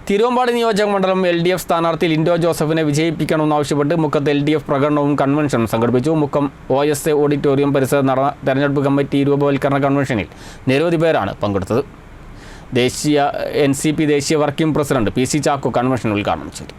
തിരുവമ്പാടി നിയോജക മണ്ഡലം LDF സ്ഥാനാർത്ഥി ലിൻഡോ ജോസഫിനെ വിജയിപ്പിക്കണമെന്നാവശ്യപ്പെട്ട് മുക്കത്ത് LDF പ്രകടനവും കൺവെൻഷനും സംഘടിപ്പിച്ചു. മുക്കം OSA ഓഡിറ്റോറിയം പരിസരത്ത് നടന്ന തെരഞ്ഞെടുപ്പ് കമ്മിറ്റി രൂപവൽക്കരണ കൺവെൻഷനിൽ നിരവധി പേരാണ് പങ്കെടുത്തത്. NCP ദേശീയ working president PC Chacko convention ഉദ്ഘാടനം ചെയ്തു.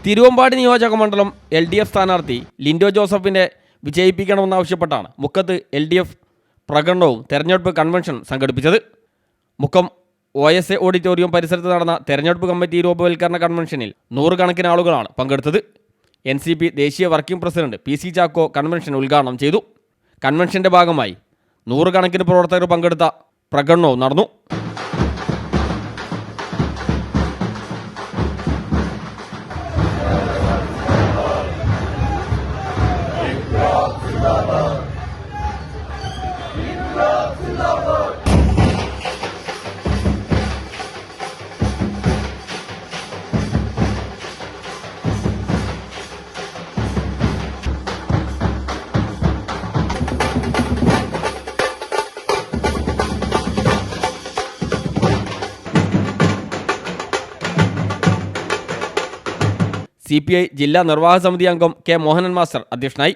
തിരുവമ്പാടി നിയോജക മണ്ഡലം LDF സ്ഥാനാർത്ഥി ലിൻഡോ ജോസഫിനെ വിജയിപ്പിക്കണമെന്നാവശ്യപ്പെട്ടാണ് മുക്കത്ത് LDF പ്രകടനവും തെരഞ്ഞെടുപ്പ് കൺവെൻഷൻ സംഘടിപ്പിച്ചത്. മുക്കം OSA ഓഡിറ്റോറിയം പരിസരത്ത് നടന്ന തെരഞ്ഞെടുപ്പ് കമ്മിറ്റി രൂപവൽക്കരണ കൺവെൻഷനിൽ നൂറുകണക്കിന് ആളുകളാണ് പങ്കെടുത്തത്. NCP ദേശീയ working president PC Chacko convention ഉദ്ഘാടനം ചെയ്തു. കൺവെൻഷൻ്റെ ഭാഗമായി നൂറുകണക്കിന് പ്രവർത്തകർ പങ്കെടുത്ത പ്രകടനവും നടന്നു. CPI ജില്ലാ നിർവാഹക സമിതി അംഗം K മോഹനൻ മാസ്റ്റർ അധ്യക്ഷനായി.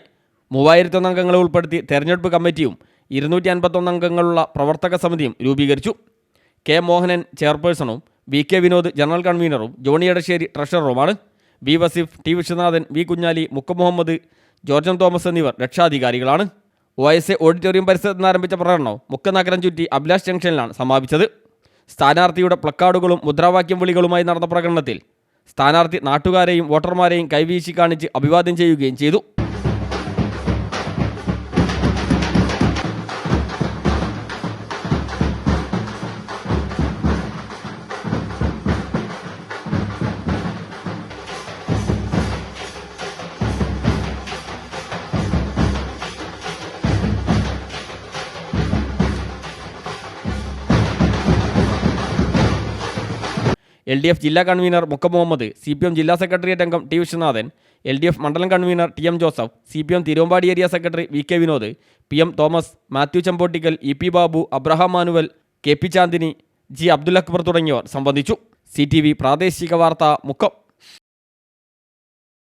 3001 അംഗങ്ങളെ ഉൾപ്പെടുത്തി തെരഞ്ഞെടുപ്പ് കമ്മിറ്റിയും 251 അംഗങ്ങളുള്ള പ്രവർത്തക സമിതിയും രൂപീകരിച്ചു. K മോഹനൻ ചെയർപേഴ്സണും VK വിനോദ് ജനറൽ കൺവീനറും ജോണി എടശ്ശേരി ട്രഷററുമാണ്. B Vaseef, T Viswanathan, V Kunhali, Mukkam Muhammad, ജോർജൻ തോമസ് എന്നിവർ രക്ഷാധികാരികളാണ്. OSA ഓഡിറ്റോറിയം പരിസരത്ത് നിന്ന് ആരംഭിച്ച പ്രകടനം മുക്കം നഗരം ചുറ്റി അഭിലാഷ് ജംഗ്ഷനിലാണ് സമാപിച്ചത്. സ്ഥാനാർത്ഥിയുടെ പ്ലക്കാർഡുകളും മുദ്രാവാക്യം വിളികളുമായി നടന്ന പ്രകടനത്തിൽ സ്ഥാനാർത്ഥി നാട്ടുകാരെയും വോട്ടർമാരെയും കൈവീശി കാണിച്ച് അഭിവാദ്യം ചെയ്യുകയും ചെയ്തു. LDF ജില്ലാ കൺവീനർ മുക്കം മുഹമ്മദ്, CPM ജില്ലാ സെക്രട്ടേറിയറ്റ് അംഗം T വിശ്വനാഥൻ, LDF മണ്ഡലം convenor TM Joseph, CPM Thiruvambady area secretary VK Vinod, PM Thomas, Mathew Chambottickal, EP Babu, Abraham Manuel, KP Chandini, G Abdul Akbar തുടങ്ങിയവർ സംബന്ധിച്ചു. CTV പ്രാദേശിക വാർത്ത മുക്കം.